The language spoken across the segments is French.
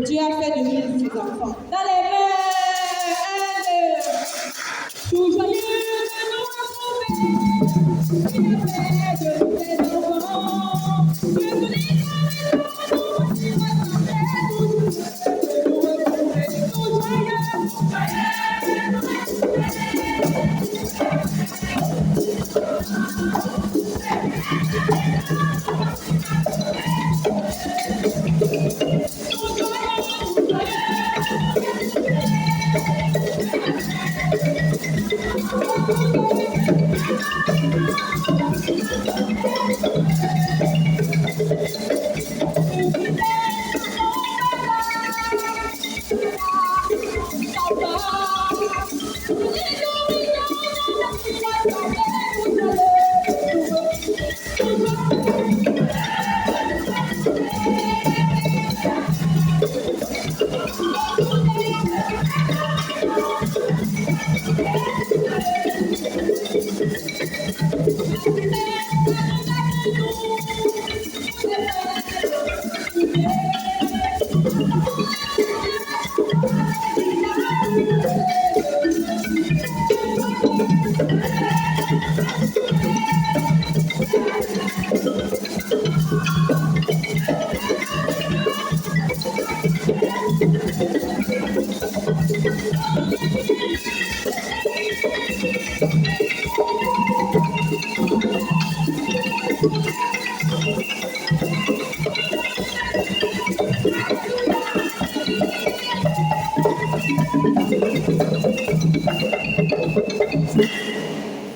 Dieu a fait de nous ses enfants. Dans les mains, tout joyeux de nous retrouver. Dieu a fait de nous ses enfants. Dieu nous dit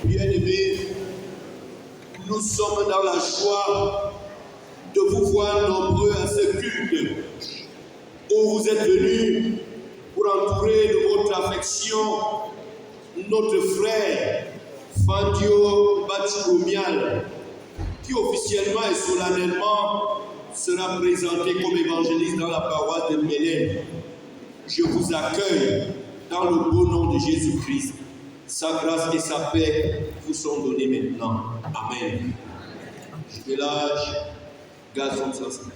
Bien-aimés, nous sommes dans la joie de vous voir nombreux à ce culte où vous êtes venus pour entourer de votre affection notre frère Fandio Batigumial, qui officiellement et solennellement sera présenté comme évangéliste dans la paroisse de Mélène. Je vous accueille dans le beau nom de Jésus-Christ. Sa grâce et sa paix vous sont données maintenant. Amen. Jumelage, gazon sensible.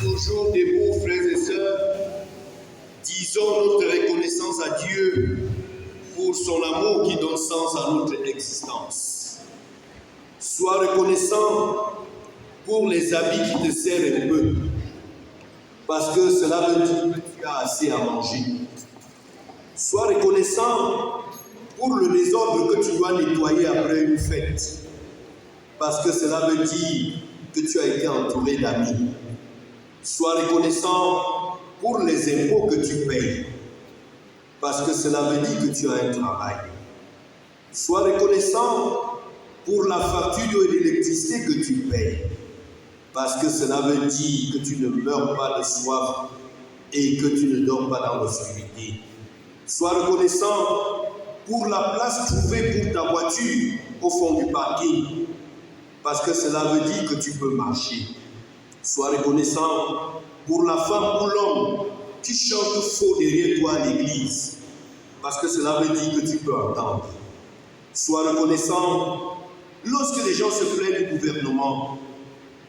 Toujours debout, frères et sœurs, disons notre reconnaissance à Dieu pour son amour qui donne sens à notre existence. Sois reconnaissant pour les habits qui te servent un peu, parce que cela veut dire que tu as assez à manger. Sois reconnaissant pour le désordre que tu dois nettoyer après une fête, parce que cela veut dire que tu as été entouré d'amis. Sois reconnaissant pour les impôts que tu payes, parce que cela veut dire que tu as un travail. Sois reconnaissant pour la facture de l'électricité que tu payes, parce que cela veut dire que tu ne meurs pas de soif et que tu ne dors pas dans l'obscurité. Sois reconnaissant pour la place trouvée pour ta voiture au fond du parking, parce que cela veut dire que tu peux marcher. Sois reconnaissant pour la femme ou l'homme qui chante faux derrière toi à l'église, parce que cela veut dire que tu peux entendre. Sois reconnaissant lorsque les gens se plaignent du gouvernement,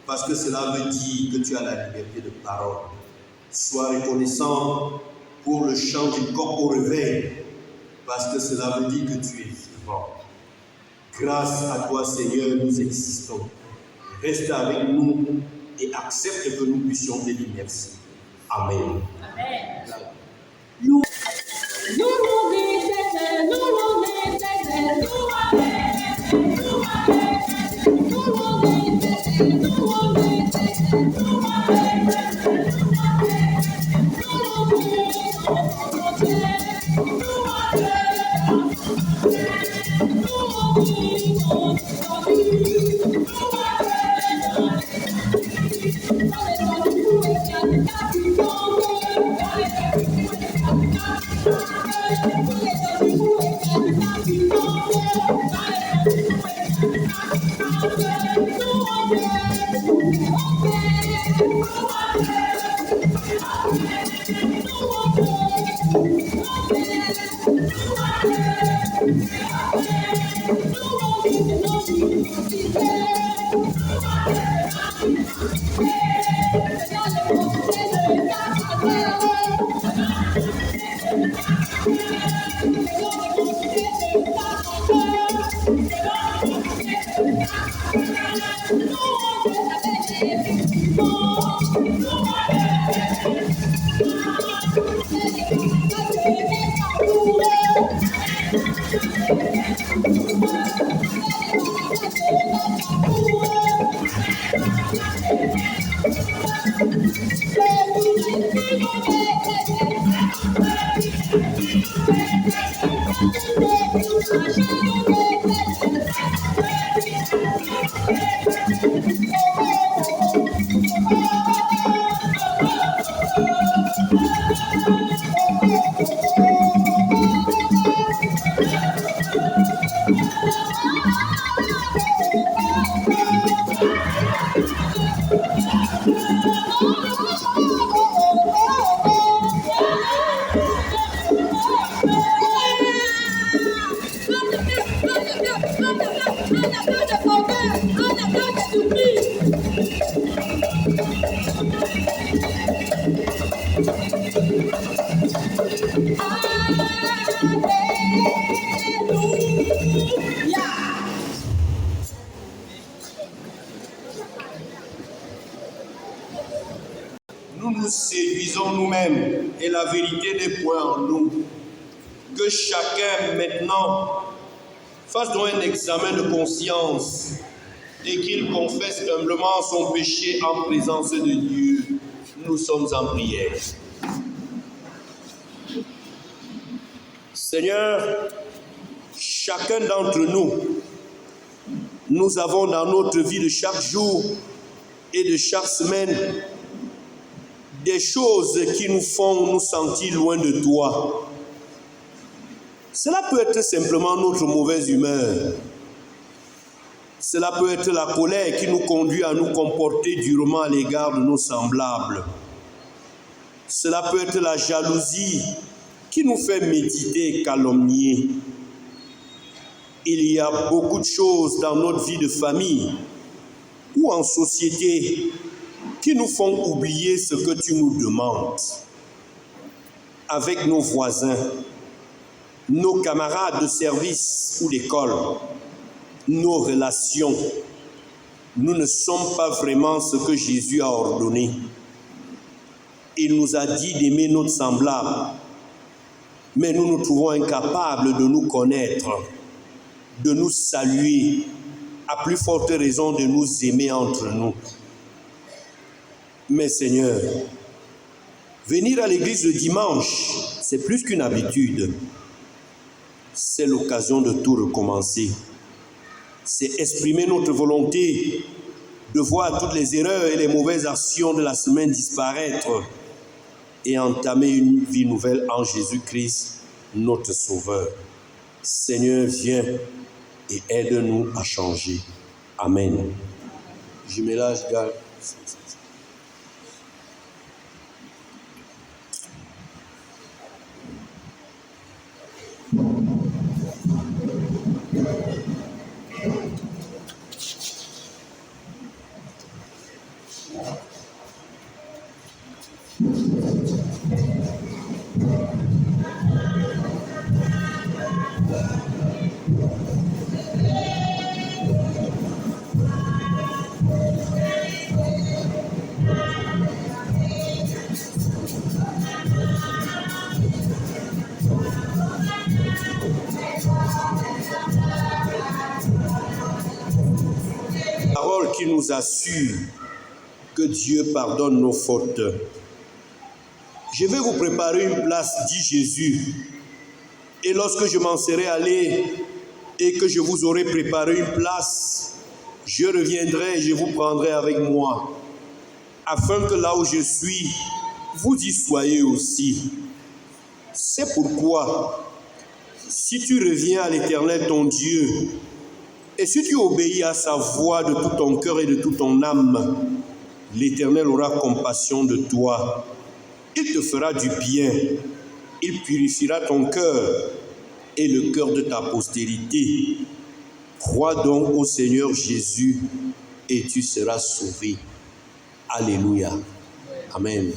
parce que cela veut dire que tu as la liberté de parole. Sois reconnaissant pour le chant du coq au réveil, parce que cela veut dire que tu es vivant. Grâce à toi, Seigneur, nous existons. Reste avec nous et accepte que nous puissions te dire merci. Amen. Amen. Nous louons l'Éternel, nous louons l'Éternel, nous louons l'Éternel, nous louons l'Éternel, nous louons l'Éternel, nous louons l'Éternel, Nous nous séduisons nous-mêmes et la vérité n'est point en nous. Que chacun maintenant fasse donc un examen de conscience et qu'il confesse humblement son péché en présence de Dieu. Nous sommes en prière. Seigneur, chacun d'entre nous, nous avons dans notre vie de chaque jour et de chaque semaine des choses qui nous font nous sentir loin de toi. Cela peut être simplement notre mauvaise humeur. Cela peut être la colère qui nous conduit à nous comporter durement à l'égard de nos semblables. Cela peut être la jalousie qui nous fait méditer et calomnier. Il y a beaucoup de choses dans notre vie de famille ou en société qui nous font oublier ce que tu nous demandes. Avec nos voisins, nos camarades de service ou d'école, nos relations, nous ne sommes pas vraiment ce que Jésus a ordonné. Il nous a dit d'aimer notre semblable, mais nous nous trouvons incapables de nous connaître, de nous saluer, à plus forte raison de nous aimer entre nous. Mais Seigneur, venir à l'église le dimanche, c'est plus qu'une habitude. C'est l'occasion de tout recommencer. C'est exprimer notre volonté de voir toutes les erreurs et les mauvaises actions de la semaine disparaître et entamer une vie nouvelle en Jésus-Christ, notre Sauveur. Seigneur, viens et aide-nous à changer. Amen. Jumelage, gars. Parole qui nous assure que Dieu pardonne nos fautes. Je vais vous préparer une place, dit Jésus. Et lorsque je m'en serai allé et que je vous aurai préparé une place, je reviendrai et je vous prendrai avec moi, afin que là où je suis, vous y soyez aussi. C'est pourquoi, si tu reviens à l'Éternel ton Dieu, et si tu obéis à sa voix de tout ton cœur et de toute ton âme, l'Éternel aura compassion de toi. Il te fera du bien. Il purifiera ton cœur et le cœur de ta postérité. Crois donc au Seigneur Jésus et tu seras sauvé. Alléluia. Amen.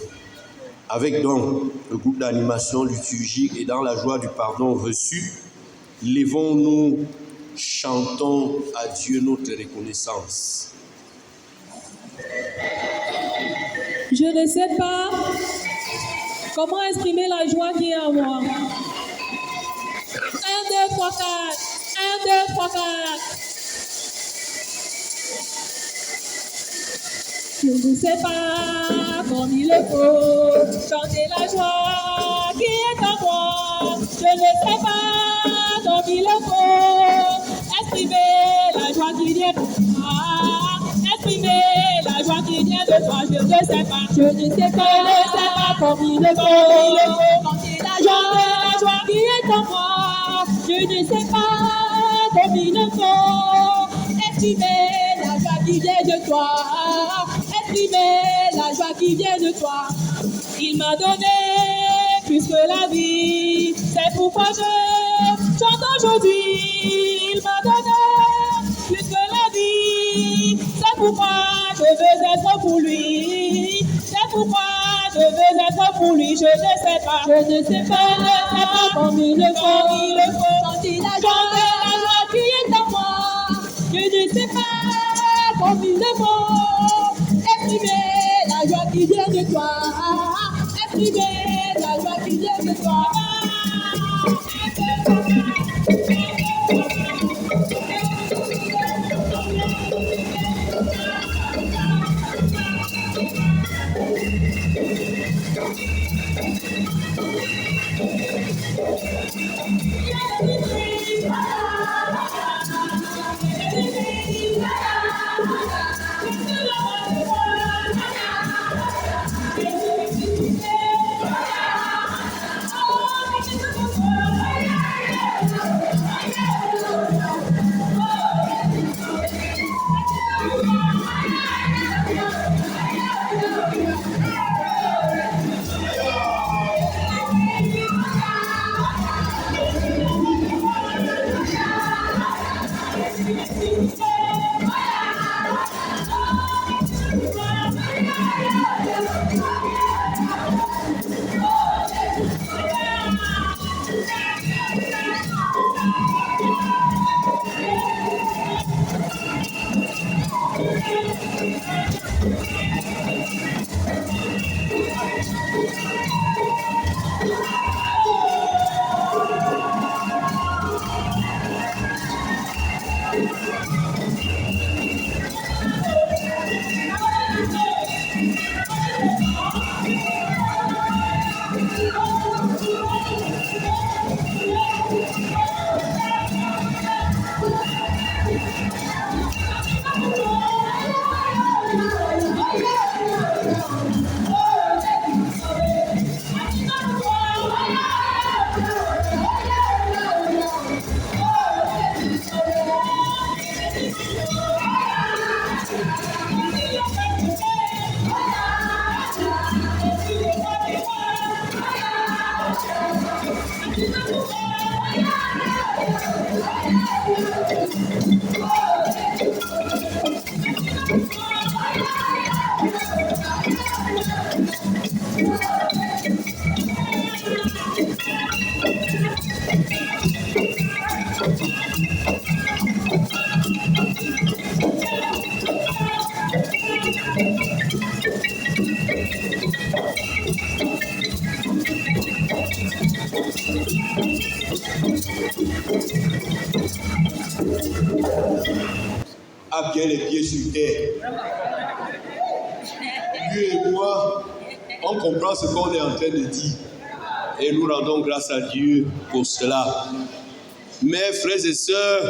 Avec donc le groupe d'animation liturgique et dans la joie du pardon reçu, lèvons-nous, chantons à Dieu notre reconnaissance. Je ne sais pas comment exprimer la joie qui est en moi. 1, 2, 3, 4. 1, 2, 3, 4. Je ne sais pas comme il le faut chanter la joie qui est en moi. Je ne sais pas comme il le faut exprimer la joie qui vient de toi. Exprimer la joie qui vient de toi. Je ne sais pas. Je ne sais pas comme il le faut chanter la joie qui est en moi. Je ne sais pas comme il le faut exprimer la joie qui vient de toi. Exprimer la joie qui vient de toi. Il m'a donné plus que la vie. C'est pourquoi je chante aujourd'hui. Il m'a donné plus que la vie. C'est pourquoi je veux être pour lui. C'est pourquoi je veux être pour lui, je ne sais pas. Je ne sais pas comme il le faut. Chanter la joie qui est en moi. Je ne sais pas comme il le faut. Exprimer la joie qui vient de toi. Exprimer la joie qui vient de toi. A bien les pieds sur terre. Lui et moi, on comprend ce qu'on est en train de dire. Et nous rendons grâce à Dieu pour cela. Mais frères et sœurs,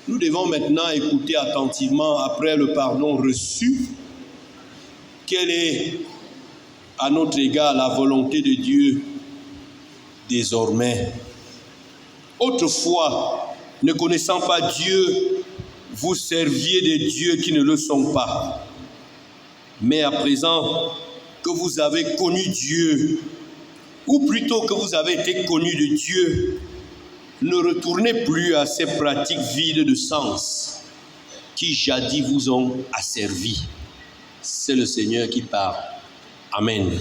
nous devons maintenant écouter attentivement, après le pardon reçu, quelle est à notre égard la volonté de Dieu désormais. Autrefois, ne connaissant pas Dieu, vous serviez des dieux qui ne le sont pas. Mais à présent que vous avez connu Dieu, ou plutôt que vous avez été connu de Dieu, ne retournez plus à ces pratiques vides de sens qui jadis vous ont asservi. C'est le Seigneur qui parle. Amen.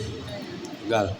Regarde.